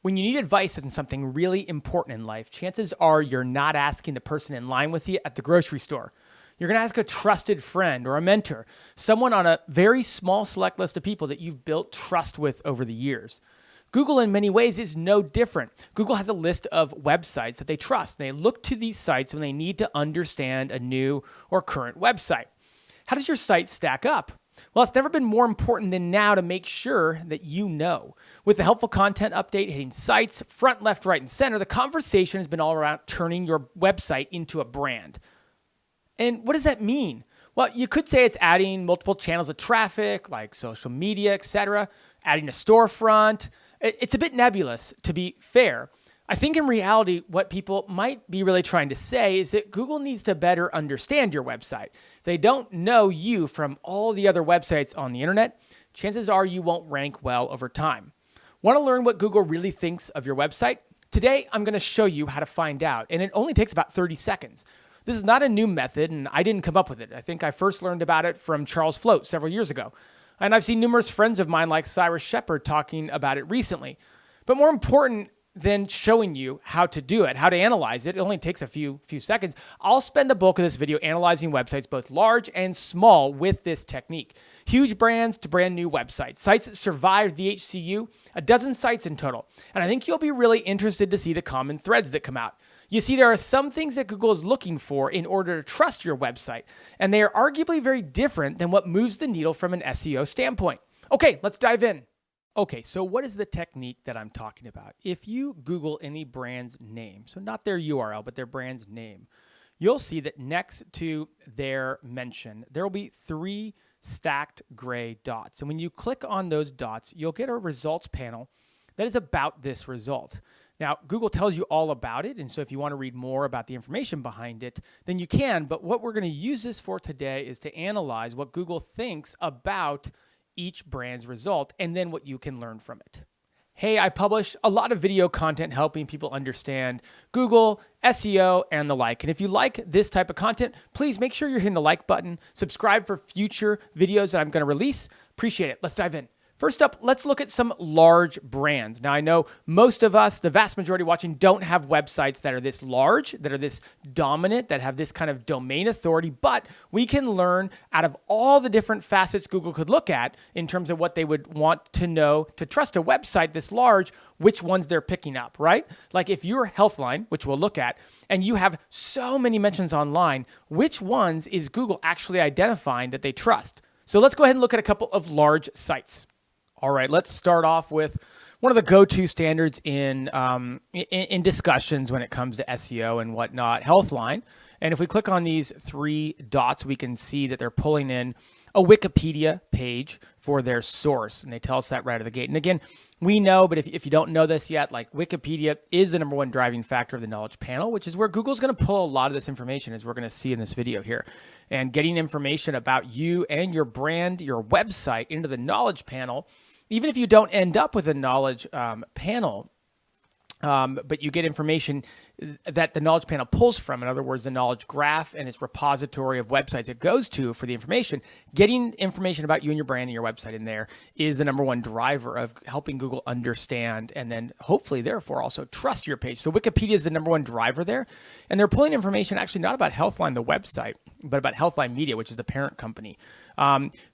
When you need advice on something really important in life, chances are you're not asking the person in line with you at the grocery store. You're going to ask a trusted friend or a mentor, someone on a very small select list of people that you've built trust with over the years. Google in many ways is no different. Google has a list of websites that they trust. They look to these sites when they need to understand a new or current website. How does your site stack up? Well, it's never been more important than now to make sure that you know. With the helpful content update hitting sites front, left, right, and center, the conversation has been all around turning your website into a brand. And what does that mean? Well, you could say it's adding multiple channels of traffic, like social media, etc., adding a storefront. It's a bit nebulous, to be fair. I think in reality, what people might be really trying to say is that Google needs to better understand your website. If they don't know you from all the other websites on the internet, chances are you won't rank well over time. Want to learn what Google really thinks of your website? Today, I'm going to show you how to find out, and it only takes about 30 seconds. This is not a new method, and I didn't come up with it. I think I first learned about it from Charles Float several years ago. And I've seen numerous friends of mine like Cyrus Shepard talking about it recently. But more important than showing you how to do it, how to analyze it, it only takes a few seconds. I'll spend the bulk of this video analyzing websites, both large and small, with this technique. Huge brands to brand new websites, sites that survived the HCU, a dozen sites in total. And I think you'll be really interested to see the common threads that come out. You see, there are some things that Google is looking for in order to trust your website, and they are arguably very different than what moves the needle from an SEO standpoint. Okay, let's dive in. Okay, so what is the technique that I'm talking about? If you Google any brand's name, so not their URL, but their brand's name, you'll see that next to their mention, there will be 3 stacked gray dots. And when you click on those dots, you'll get a results panel that is about this result. Now, Google tells you all about it, and so if you want to read more about the information behind it, then you can, but what we're going to use this for today is to analyze what Google thinks about each brand's result, and then what you can learn from it. Hey, I publish a lot of video content helping people understand Google, SEO, and the like. And if you like this type of content, please make sure you're hitting the like button, subscribe for future videos that I'm going to release. Appreciate it. Let's dive in. First up, let's look at some large brands. Now, I know most of us, the vast majority watching, don't have websites that are this large, that are this dominant, that have this kind of domain authority, but we can learn out of all the different facets Google could look at in terms of what they would want to know to trust a website this large, which ones they're picking up, right? Like if you're Healthline, which we'll look at, and you have so many mentions online, which ones is Google actually identifying that they trust? So let's go ahead and look at a couple of large sites. All right, let's start off with one of the go-to standards in discussions when it comes to SEO and whatnot, Healthline. And if we click on these 3 dots, we can see that they're pulling in a Wikipedia page for their source, and they tell us that right out of the gate. And again, we know, but if you don't know this yet, like Wikipedia is the #1 driving factor of the knowledge panel, which is where Google's going to pull a lot of this information, as we're going to see in this video here. And getting information about you and your brand, your website into the knowledge panel, even if you don't end up with a knowledge panel, but you get information that the knowledge panel pulls from, in other words, the knowledge graph and its repository of websites it goes to for the information, getting information about you and your brand and your website in there is the #1 driver of helping Google understand and then hopefully, therefore, also trust your page. So Wikipedia is the #1 driver there, and they're pulling information actually not about Healthline, the website, but about Healthline Media, which is the parent company.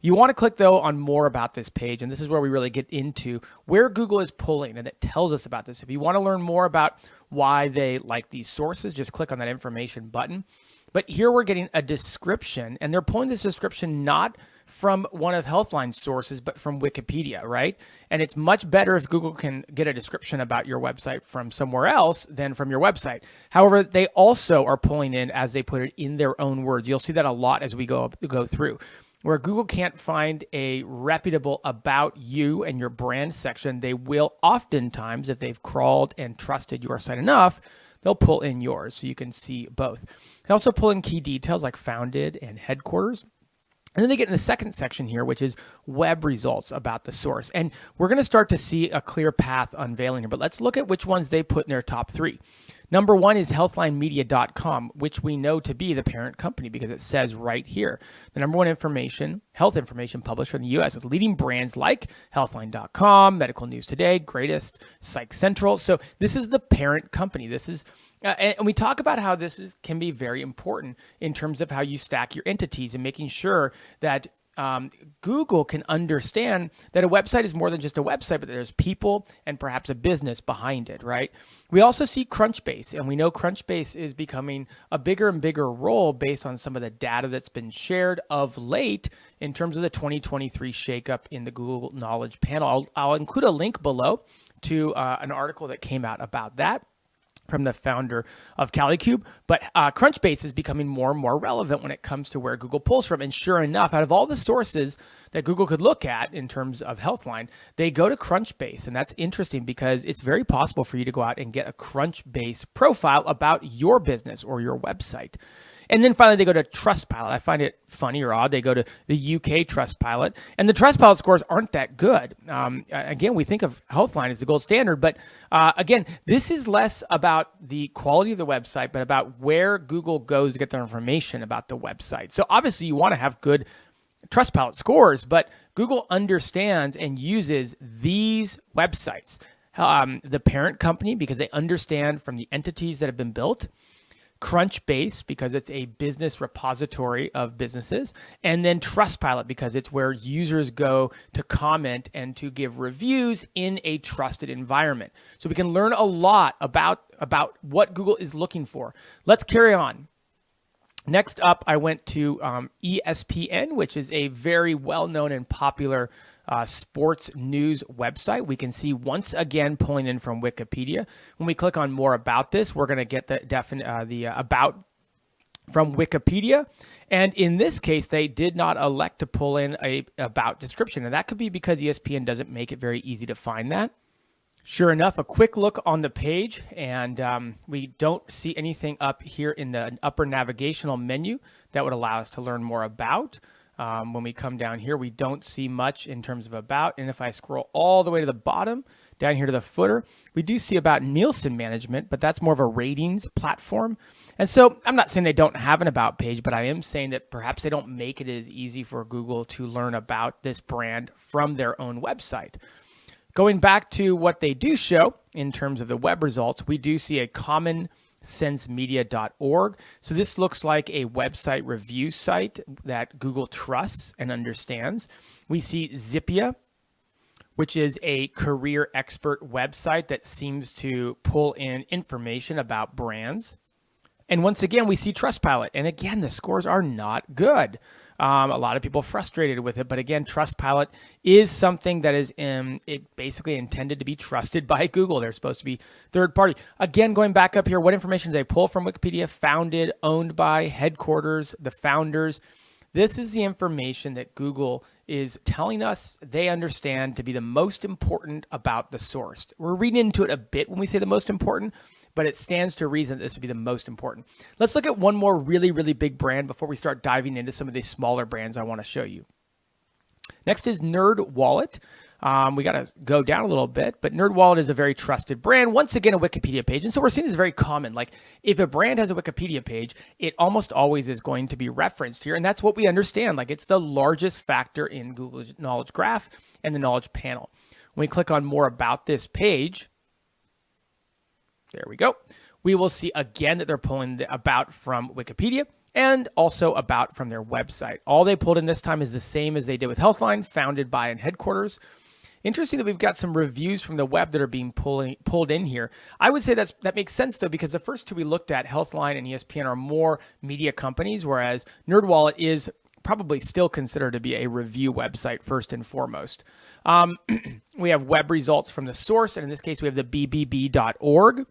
You want to click, though, on more about this page, and this is where we really get into where Google is pulling, and it tells us about this. If you want to learn more about why they like these sources, just click on that information button. But here we're getting a description, and they're pulling this description not from one of Healthline's sources, but from Wikipedia, right? And it's much better if Google can get a description about your website from somewhere else than from your website. However, they also are pulling in, as they put it, in their own words. You'll see that a lot as we go through. Where Google can't find a reputable about you and your brand section, they will oftentimes, if they've crawled and trusted your site enough, they'll pull in yours so you can see both. They also pull in key details like founded and headquarters. And then they get in the second section here, which is web results about the source. And we're going to start to see a clear path unveiling here, but let's look at which ones they put in their top 3. Number 1 is healthlinemedia.com, which we know to be the parent company because it says right here. The number 1 health information publisher in the U.S. with leading brands like Healthline.com, Medical News Today, Greatest, Psych Central. So this is the parent company. This is, and we talk about how can be very important in terms of how you stack your entities and making sure that Google can understand that a website is more than just a website, but there's people and perhaps a business behind it, right? We also see Crunchbase, and we know Crunchbase is becoming a bigger and bigger role based on some of the data that's been shared of late in terms of the 2023 shakeup in the Google Knowledge Panel. I'll include a link below to an article that came out about that from the founder of CaliCube. But Crunchbase is becoming more and more relevant when it comes to where Google pulls from. And sure enough, out of all the sources that Google could look at in terms of Healthline, they go to Crunchbase. And that's interesting because it's very possible for you to go out and get a Crunchbase profile about your business or your website. And then finally, they go to Trustpilot. I find it funny or odd. They go to the UK Trustpilot, and the Trustpilot scores aren't that good. Again, we think of Healthline as the gold standard, but again, this is less about the quality of the website, but about where Google goes to get their information about the website. So obviously, you want to have good Trustpilot scores, but Google understands and uses these websites, the parent company, because they understand from the entities that have been built, Crunchbase, because it's a business repository of businesses, and then Trustpilot, because it's where users go to comment and to give reviews in a trusted environment. So we can learn a lot about what Google is looking for. Let's carry on. Next up, I went to ESPN, which is a very well-known and popular sports news website. We can see once again pulling in from Wikipedia. When we click on more about this, we're going to get the about from Wikipedia. And in this case, they did not elect to pull in a about description. And that could be because ESPN doesn't make it very easy to find that. Sure enough, a quick look on the page, and we don't see anything up here in the upper navigational menu that would allow us to learn more about. When we come down here, we don't see much in terms of about. And if I scroll all the way to the bottom, down here to the footer, we do see about Nielsen management, but that's more of a ratings platform. And so I'm not saying they don't have an about page, but I am saying that perhaps they don't make it as easy for Google to learn about this brand from their own website. Going back to what they do show in terms of the web results, we do see a commonsensemedia.org. So this looks like a website review site that Google trusts and understands. We see Zippia, which is a career expert website that seems to pull in information about brands. And once again, we see Trustpilot. And again, the scores are not good. A lot of people frustrated with it, but again, Trustpilot is something that is basically intended to be trusted by Google. They're supposed to be third party. Again, going back up here, what information do they pull from Wikipedia? Founded, owned by, headquarters, the founders. This is the information that Google is telling us they understand to be the most important about the source. We're reading into it a bit when we say the most important, but it stands to reason that this would be the most important. Let's look at one more really, really big brand before we start diving into some of these smaller brands I want to show you. Next is NerdWallet. We got to go down a little bit, but NerdWallet is a very trusted brand. Once again, a Wikipedia page. And so we're seeing this very common. Like if a brand has a Wikipedia page, it almost always is going to be referenced here. And that's what we understand. Like it's the largest factor in Google's knowledge graph and the knowledge panel. When we click on more about this page, there we go. We will see again that they're pulling the about from Wikipedia and also about from their website. All they pulled in this time is the same as they did with Healthline, founded by and headquarters. Interesting that we've got some reviews from the web that are being pulled in here. I would say that makes sense, though, because the first two we looked at, Healthline and ESPN, are more media companies, whereas NerdWallet is probably still considered to be a review website first and foremost. We have web results from the source, and in this case, we have the bbb.org.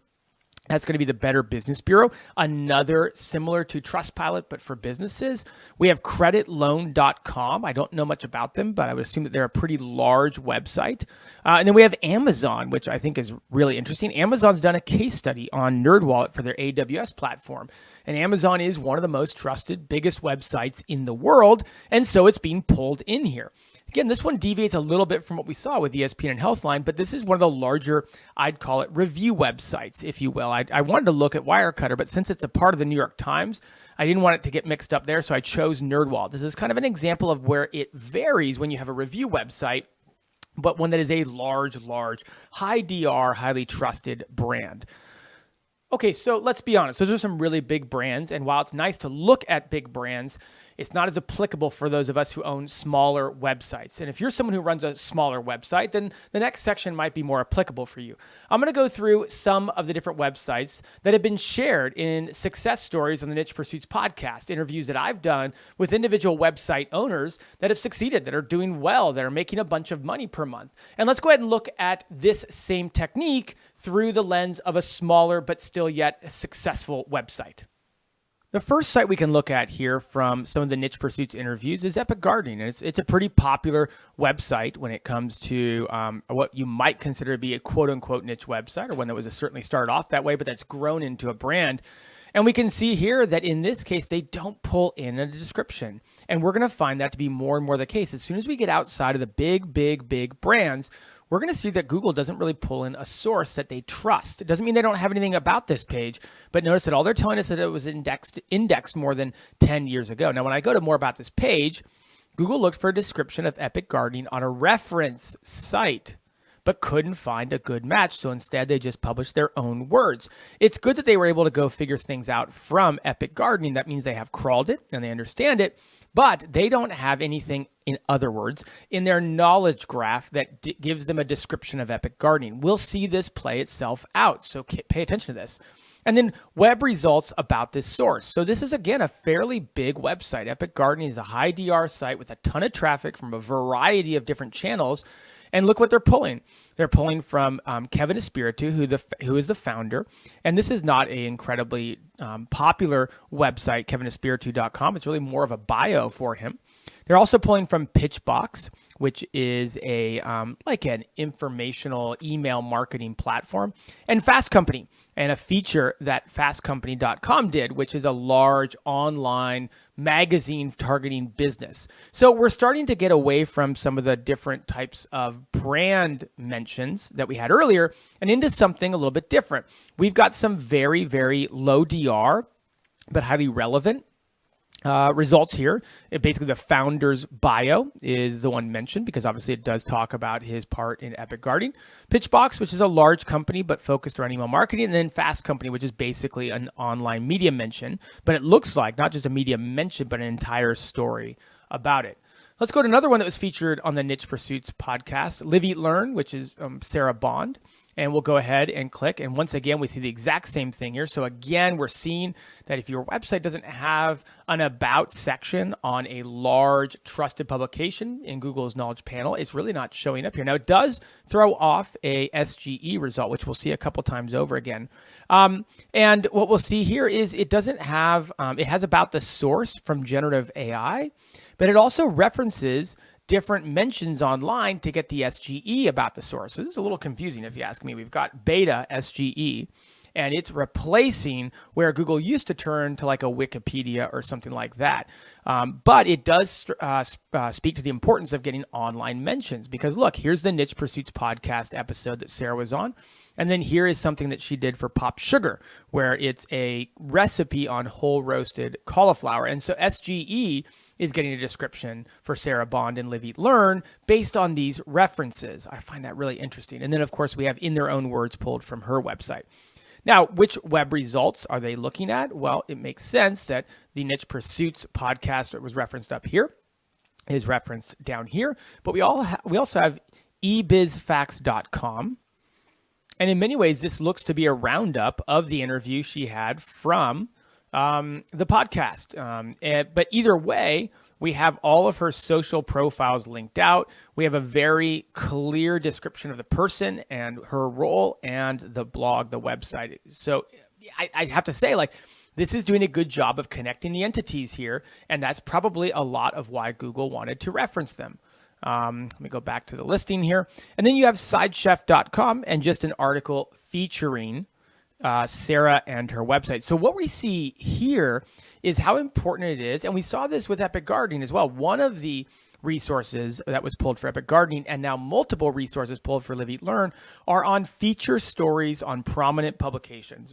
That's going to be the Better Business Bureau, another similar to Trustpilot, but for businesses. We have creditloan.com. I don't know much about them, but I would assume that they're a pretty large website. And then we have Amazon, which I think is really interesting. Amazon's done a case study on NerdWallet for their AWS platform. And Amazon is one of the most trusted, biggest websites in the world. And so it's being pulled in here. Again, this one deviates a little bit from what we saw with ESPN and Healthline, but this is one of the larger, I'd call it review websites, if you will. I wanted to look at Wirecutter, but since it's a part of the New York Times, I didn't want it to get mixed up there, so I chose NerdWallet. This is kind of an example of where it varies when you have a review website, but one that is a large, high DR, highly trusted brand. Okay, so let's be honest. Those are some really big brands, and while it's nice to look at big brands, it's not as applicable for those of us who own smaller websites. And if you're someone who runs a smaller website, then the next section might be more applicable for you. I'm going to go through some of the different websites that have been shared in success stories on the Niche Pursuits podcast, interviews that I've done with individual website owners that have succeeded, that are doing well, that are making a bunch of money per month. And let's go ahead and look at this same technique through the lens of a smaller but still yet successful website. The first site we can look at here from some of the Niche Pursuits interviews is Epic Gardening. And it's a pretty popular website when it comes to what you might consider to be a quote-unquote niche website, or one that was certainly started off that way, but that's grown into a brand. And we can see here that in this case, they don't pull in a description. And we're going to find that to be more and more the case. As soon as we get outside of the big brands, we're going to see that Google doesn't really pull in a source that they trust. It doesn't mean they don't have anything about this page, but notice that all they're telling us that it was indexed more than 10 years ago. Now, when I go to more about this page, Google looked for a description of Epic Gardening on a reference site, but couldn't find a good match. So instead, they just published their own words. It's good that they were able to go figure things out from Epic Gardening. That means they have crawled it and they understand it, but they don't have anything, in other words, in their knowledge graph that gives them a description of Epic Gardening. We'll see this play itself out, so pay attention to this. And then web results about this source. So this is, again, a fairly big website. Epic Gardening is a high DR site with a ton of traffic from a variety of different channels. And look what they're pulling. They're pulling from Kevin Espiritu, who is the founder. And this is not an incredibly popular website, kevinespiritu.com. It's really more of a bio for him. They're also pulling from Pitchbox, which is like an informational email marketing platform, and Fast Company, and a feature that fastcompany.com did, which is a large online magazine targeting business. So we're starting to get away from some of the different types of brand mentions that we had earlier and into something a little bit different. We've got some very, very low DR, but highly relevant results here. Basically, the founder's bio is the one mentioned because obviously it does talk about his part in Epic Gardening. Pitchbox, which is a large company but focused around email marketing, and then Fast Company, which is basically an online media mention, but it looks like not just a media mention, but an entire story about it. Let's go to another one that was featured on the Niche Pursuits podcast, Live, Eat, Learn, which is Sarah Bond. And we'll go ahead and click. And once again, we see the exact same thing here. So again, we're seeing that if your website doesn't have an about section on a large trusted publication in Google's knowledge panel, it's really not showing up here. Now, it does throw off a SGE result, which we'll see a couple times over again. And what we'll see here is it doesn't have, it has about the source from generative AI, but it also references different mentions online to get the SGE about the source. So this is a little confusing if you ask me. We've got beta SGE, and it's replacing where Google used to turn to like a Wikipedia or something like that. But it does speak to the importance of getting online mentions because look, here's the Niche Pursuits podcast episode that Sarah was on. And then here is something that she did for Pop Sugar, where it's a recipe on whole roasted cauliflower. And so SGE is getting a description for Sarah Bond and Live, Eat, Learn based on these references. I find that really interesting. And then, of course, we have in their own words pulled from her website. Now, which web results are they looking at? Well, it makes sense that the Niche Pursuits podcast that was referenced up here is referenced down here. But we also have ebizfacts.com. And in many ways, this looks to be a roundup of the interview she had from the podcast. But either way, We have all of her social profiles linked out. We have a very clear description of the person and her role and the blog, the website. So I have to say, like, this is doing a good job of connecting the entities here, and that's probably a lot of why Google wanted to reference them. Let me go back to the listing here. And then you have sidechef.com and just an article featuring Sarah and her website. So what we see here is how important it is, and we saw this with Epic Gardening as well. One of the resources that was pulled for Epic Gardening, and now multiple resources pulled for Live, Eat, Learn, are on feature stories on prominent publications.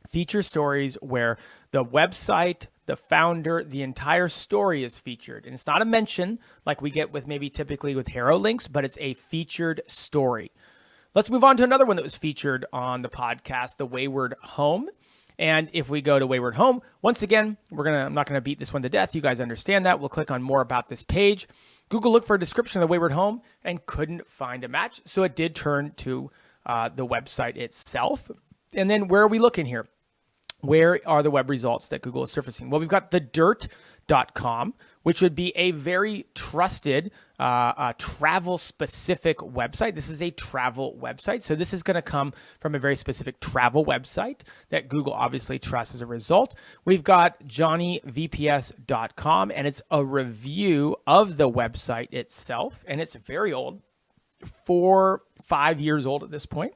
Feature stories where the website, the founder, the entire story is featured. And it's not a mention like we get with maybe typically with Hero links, but it's a featured story. Let's move on to another one that was featured on the podcast, the Wayward Home. And if we go to Wayward Home, once again, I'm not gonna beat this one to death. You guys understand that. We'll click on more about this page. Google looked for a description of the Wayward Home and couldn't find a match. So it did turn to the website itself. And then where are we looking here? Where are the web results that Google is surfacing? Well, we've got thedirt.com, which would be a very trusted travel-specific website. This is a travel website. So this is going to come from a very specific travel website that Google obviously trusts as a result. We've got johnnyvps.com, and it's a review of the website itself. And it's very old, 4-5 years old at this point.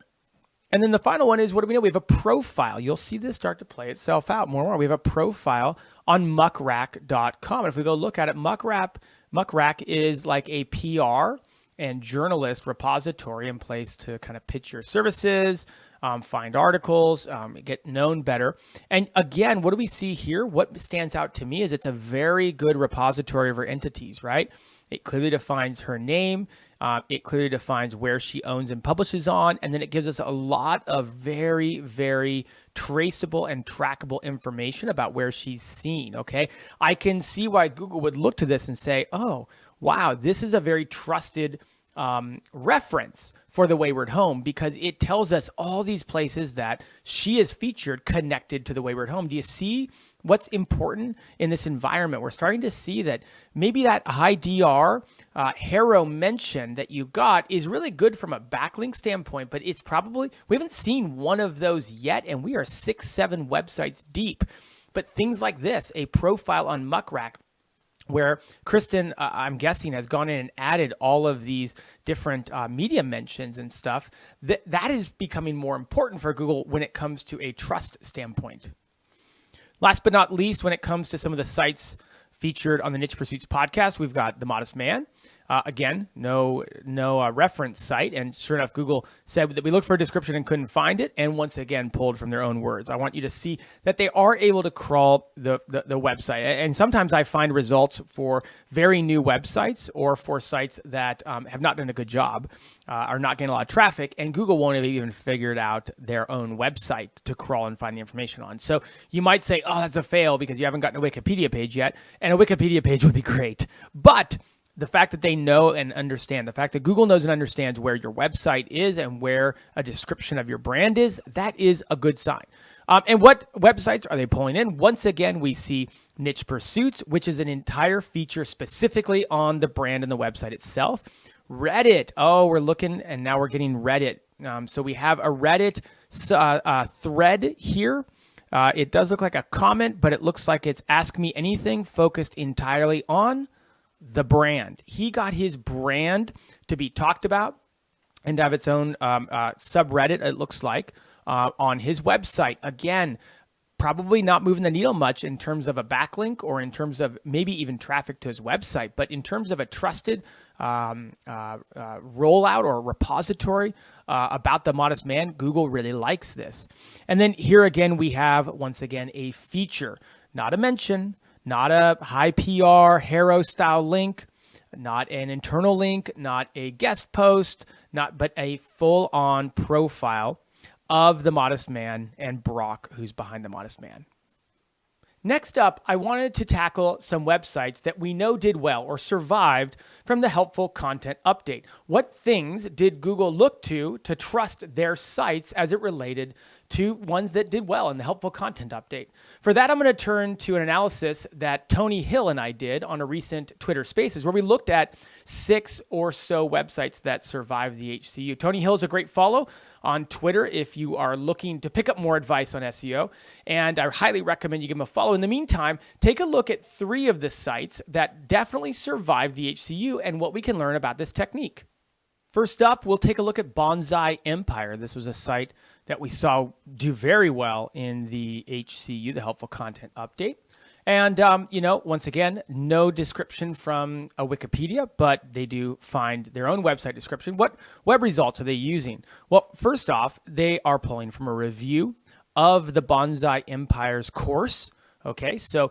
And then the final one is, what do we know? We have a profile. You'll see this start to play itself out more and more. We have a profile on muckrack.com. And if we go look at it, Muckrack is like a PR and journalist repository in place to kind of pitch your services, find articles, get known better. And again, what do we see here? What stands out to me is it's a very good repository of her entities, right? It clearly defines her name. It clearly defines where she owns and publishes on. And then it gives us a lot of very, very traceable and trackable information about where she's seen, okay? I can see why Google would look to this and say, oh, wow, this is a very trusted reference for the Wayward Home because it tells us all these places that she is featured connected to the Wayward Home. Do you see what's important in this environment? We're starting to see that maybe that high DR Hero mention that you got is really good from a backlink standpoint, but it's probably, we haven't seen one of those yet, and we are 6-7 websites deep. But things like this, a profile on Muckrack, where Kristen, I'm guessing, has gone in and added all of these different media mentions and stuff, that is becoming more important for Google when it comes to a trust standpoint. Last but not least, when it comes to some of the sites featured on the Niche Pursuits podcast, we've got The Modest Man. Again, no reference site. And sure enough, Google said that we looked for a description and couldn't find it. And once again, pulled from their own words. I want you to see that they are able to crawl the website. And sometimes I find results for very new websites or for sites that have not done a good job, are not getting a lot of traffic. And Google won't have even figured out their own website to crawl and find the information on. So you might say, oh, that's a fail because you haven't gotten a Wikipedia page yet. And a Wikipedia page would be great. But the fact that they know and understand, the fact that Google knows and understands where your website is and where a description of your brand is, that is a good sign. And what websites are they pulling in? Once again, we see Niche Pursuits, which is an entire feature specifically on the brand and the website itself. Reddit. Oh, we're looking, and now we're getting Reddit. So we have a Reddit thread here. It does look like a comment, but it looks like it's Ask Me Anything focused entirely on the brand. He got his brand to be talked about and to have its own subreddit, it looks like, on his website. Again, probably not moving the needle much in terms of a backlink or in terms of maybe even traffic to his website, but in terms of a trusted rollout or repository about the Modest Man, Google really likes this. And then here again, we have, once again, a feature, not a mention, not a high PR, Hero style link, not an internal link, not a guest post, but a full on profile of the Modest Man and Brock, who's behind the Modest Man. Next up, I wanted to tackle some websites that we know did well or survived from the helpful content update. What things did Google look to trust their sites as it related to ones that did well in the helpful content update? For that, I'm going to turn to an analysis that Tony Hill and I did on a recent Twitter Spaces, where we looked at 6 or so websites that survived the HCU. Tony Hill is a great follow on Twitter if you are looking to pick up more advice on SEO, and I highly recommend you give him a follow. In the meantime, take a look at 3 of the sites that definitely survived the HCU and what we can learn about this technique. First up, we'll take a look at Bonsai Empire. This was a site that we saw do very well in the HCU, the helpful content update. And, once again, no description from a Wikipedia, but they do find their own website description. What web results are they using? Well, first off, they are pulling from a review of the Bonsai Empire's course. Okay, so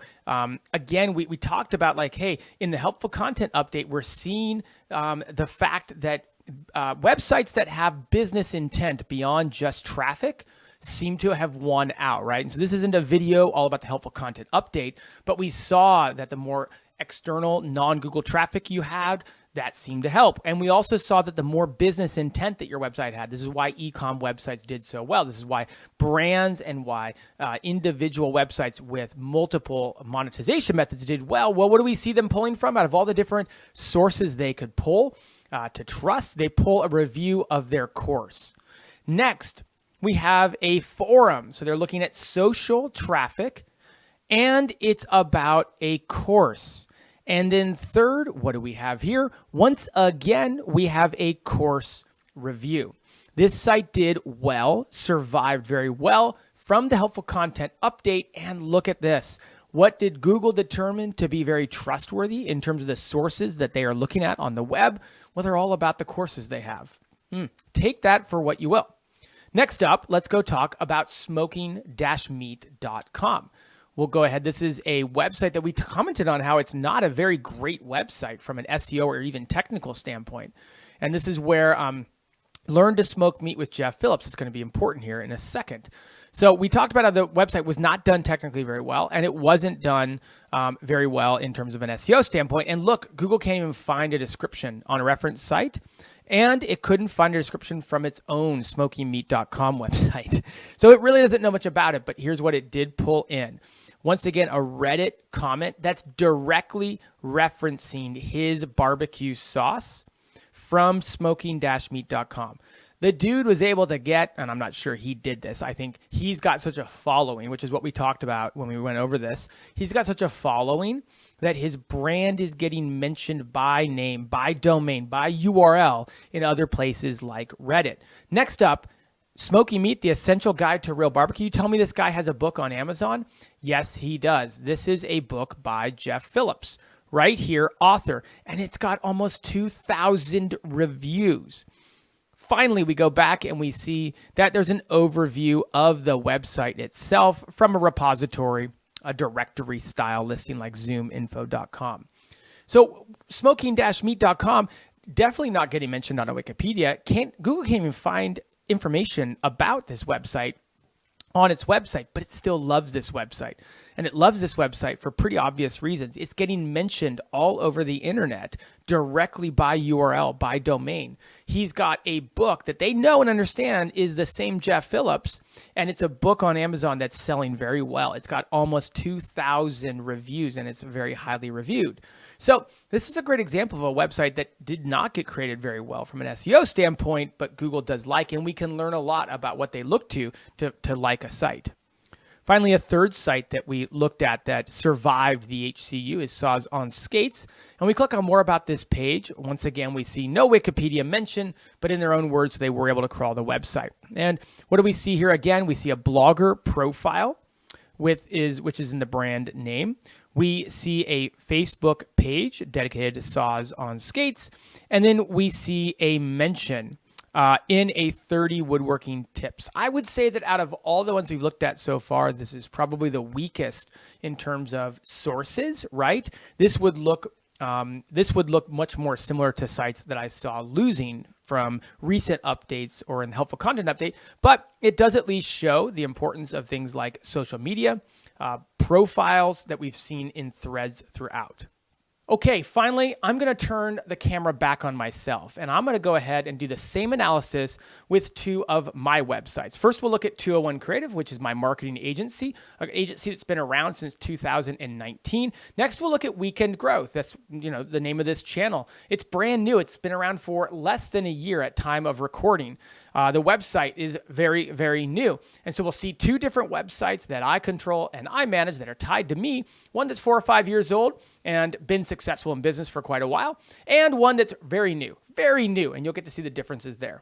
again, we talked about hey, in the helpful content update, we're seeing the fact that websites that have business intent beyond just traffic seem to have won out, right? And so this isn't a video all about the helpful content update, but we saw that the more external non-Google traffic you had, that seemed to help. And we also saw that the more business intent that your website had, this is why e-com websites did so well. This is why brands and why individual websites with multiple monetization methods did well. Well, what do we see them pulling from? Out of all the different sources they could pull to trust, they pull a review of their course. Next, we have a forum. So they're looking at social traffic, and it's about a course. And then third, what do we have here? Once again, we have a course review. This site did well, survived very well from the helpful content update. And look at this. What did Google determine to be very trustworthy in terms of the sources that they are looking at on the web? Well, they're all about the courses they have. Take that for what you will. Next up, let's go talk about smoking-meat.com. We'll go ahead. This is a website that we commented on how it's not a very great website from an SEO or even technical standpoint. And this is where Learn to Smoke Meat with Jeff Phillips is going to be important here in a second. So we talked about how the website was not done technically very well, and it wasn't done very well in terms of an SEO standpoint. And look, Google can't even find a description on a reference site, and it couldn't find a description from its own smokingmeat.com website. So it really doesn't know much about it, but here's what it did pull in. Once again, a Reddit comment that's directly referencing his barbecue sauce from smoking-meat.com. The dude was able to get, and I'm not sure he did this, I think he's got such a following, which is what we talked about when we went over this. He's got such a following that his brand is getting mentioned by name, by domain, by URL in other places like Reddit. Next up, Smoky Meat, the Essential Guide to Real Barbecue. You tell me this guy has a book on Amazon? Yes, he does. This is a book by Jeff Phillips, right here, author, and it's got almost 2,000 reviews. Finally, we go back and we see that there's an overview of the website itself from a repository, a directory style listing like zoominfo.com. So smoking-meat.com, definitely not getting mentioned on a Wikipedia. Google can't even find information about this website on its website, but it still loves this website. And it loves this website for pretty obvious reasons. It's getting mentioned all over the internet directly by URL, by domain. He's got a book that they know and understand is the same Jeff Phillips, and it's a book on Amazon that's selling very well. It's got almost 2,000 reviews, and it's very highly reviewed. So this is a great example of a website that did not get created very well from an SEO standpoint, but Google does like, and we can learn a lot about what they look to like a site. Finally, a third site that we looked at that survived the HCU is Saws on Skates. And we click on more about this page. Once again, we see no Wikipedia mention, but in their own words, they were able to crawl the website. And what do we see here? Again, we see a blogger profile, which is in the brand name. We see a Facebook page dedicated to Saws on Skates. And then we see a mention in a 30 woodworking tips. I would say that out of all the ones we've looked at so far, this is probably the weakest in terms of sources, right? This would look much more similar to sites that I saw losing from recent updates or in the helpful content update, but it does at least show the importance of things like social media, profiles that we've seen in threads throughout. Okay, finally, I'm going to turn the camera back on myself, and I'm going to go ahead and do the same analysis with two of my websites. First, we'll look at 201 Creative, which is my marketing agency, an agency that's been around since 2019. Next, we'll look at Weekend Growth. That's, the name of this channel. It's brand new. It's been around for less than a year at time of recording. The website is very, very new. And so we'll see two different websites that I control and I manage that are tied to me. One that's 4 or 5 years old and been successful in business for quite a while, and one that's very new, and you'll get to see the differences there.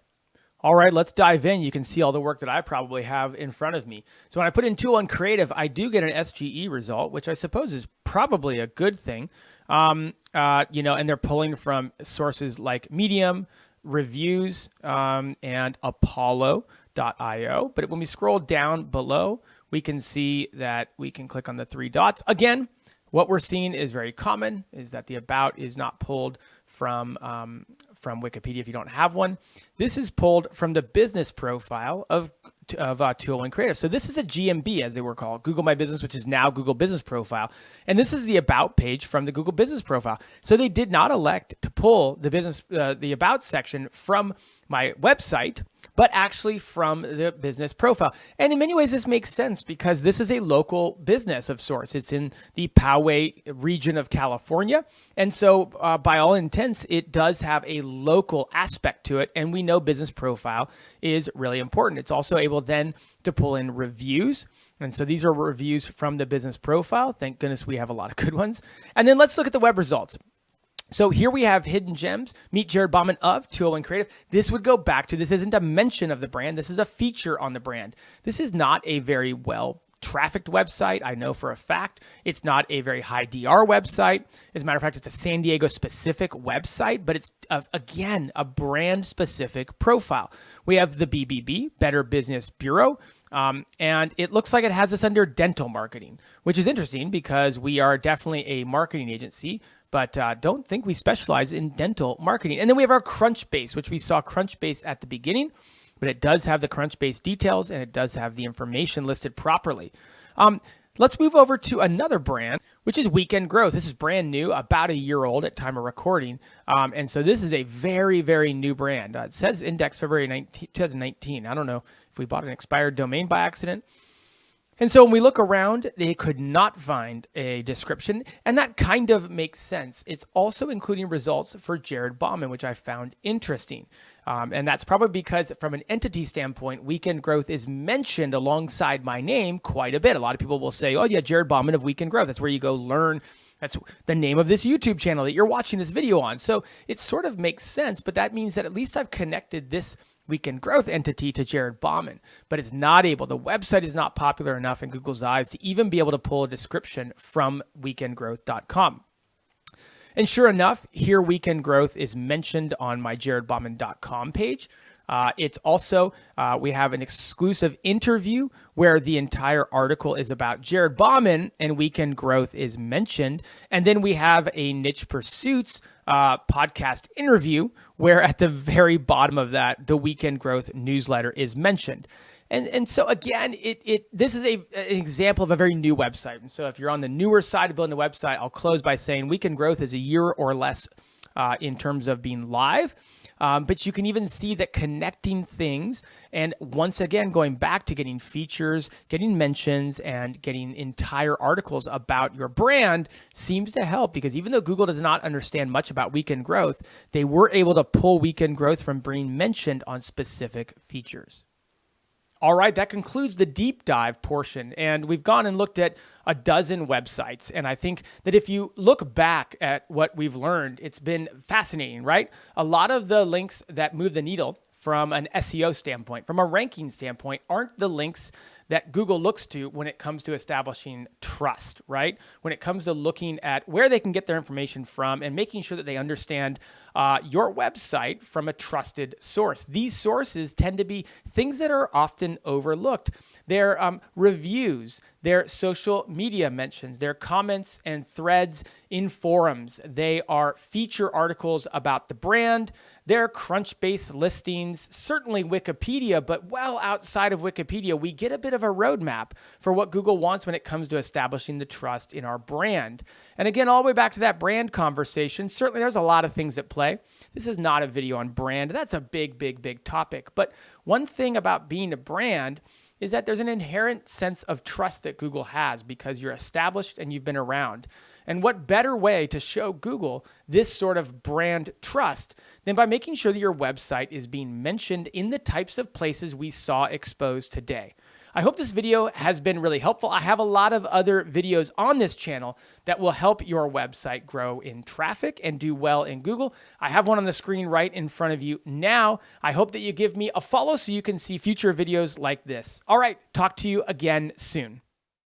All right, let's dive in. You can see all the work that I probably have in front of me. So when I put in 201 Creative, I do get an SGE result, which I suppose is probably a good thing. And they're pulling from sources like Medium, Reviews, and Apollo.io. But when we scroll down below, we can see that we can click on the three dots. Again, what we're seeing is very common, is that the About is not pulled from Wikipedia if you don't have one. This is pulled from the business profile of 201 Creative. So this is a GMB, as they were called, Google My Business, which is now Google Business Profile. And this is the About page from the Google Business Profile. So they did not elect to pull the About section from my website, but actually from the business profile. And in many ways, this makes sense because this is a local business of sorts. It's in the Poway region of California. And so by all intents, it does have a local aspect to it. And we know business profile is really important. It's also able then to pull in reviews. And so these are reviews from the business profile. Thank goodness we have a lot of good ones. And then let's look at the web results. So here we have Hidden Gems, Meet Jared Bauman of 201 Creative. This would go back to, this isn't a mention of the brand. This is a feature on the brand. This is not a very well trafficked website. I know for a fact it's not a very high DR website. As a matter of fact, it's a San Diego specific website, but it's again, a brand specific profile. We have the BBB, Better Business Bureau. And it looks like it has us under dental marketing, which is interesting because we are definitely a marketing agency, but don't think we specialize in dental marketing. And then we have our Crunchbase, which we saw Crunchbase at the beginning, but it does have the Crunchbase details and it does have the information listed properly. Let's move over to another brand, which is Weekend Growth. This is brand new, about a year old at time of recording. And so this is a very, very new brand. It says index February 2019. I don't know if we bought an expired domain by accident. And so when we look around, they could not find a description, and that kind of makes sense. It's also including results for Jared Bauman, which I found interesting. And that's probably because from an entity standpoint, Weekend Growth is mentioned alongside my name quite a bit. A lot of people will say, oh yeah, Jared Bauman of Weekend Growth. That's where you go learn. That's the name of this YouTube channel that you're watching this video on. So it sort of makes sense, but that means that at least I've connected this Weekend Growth entity to Jared Bauman, but it's not able. The website is not popular enough in Google's eyes to even be able to pull a description from weekendgrowth.com. And sure enough, here Weekend Growth is mentioned on my jaredbauman.com page. It's also, we have an exclusive interview where the entire article is about Jared Bauman and Weekend Growth is mentioned. And then we have a Niche Pursuits podcast interview where at the very bottom of that, the Weekend Growth newsletter is mentioned. And so again, this is an example of a very new website. And so if you're on the newer side of building a website, I'll close by saying Weekend Growth is a year or less in terms of being live. But you can even see that connecting things and once again, going back to getting features, getting mentions, and getting entire articles about your brand seems to help because even though Google does not understand much about Weekend Growth, they were able to pull Weekend Growth from being mentioned on specific features. All right, that concludes the deep dive portion. And we've gone and looked at a dozen websites. And I think that if you look back at what we've learned, it's been fascinating, right? A lot of the links that move the needle from an SEO standpoint, from a ranking standpoint, aren't the links that Google looks to when it comes to establishing trust, right? When it comes to looking at where they can get their information from and making sure that they understand your website from a trusted source. These sources tend to be things that are often overlooked. Their reviews, their social media mentions, their comments and threads in forums. They are feature articles about the brand. There are Crunchbase listings, certainly Wikipedia, but well outside of Wikipedia, we get a bit of a roadmap for what Google wants when it comes to establishing the trust in our brand. And again, all the way back to that brand conversation, certainly there's a lot of things at play. This is not a video on brand. That's a big topic. But one thing about being a brand is that there's an inherent sense of trust that Google has because you're established and you've been around. And what better way to show Google this sort of brand trust than by making sure that your website is being mentioned in the types of places we saw exposed today. I hope this video has been really helpful. I have a lot of other videos on this channel that will help your website grow in traffic and do well in Google. I have one on the screen right in front of you now. I hope that you give me a follow so you can see future videos like this. All right, talk to you again soon.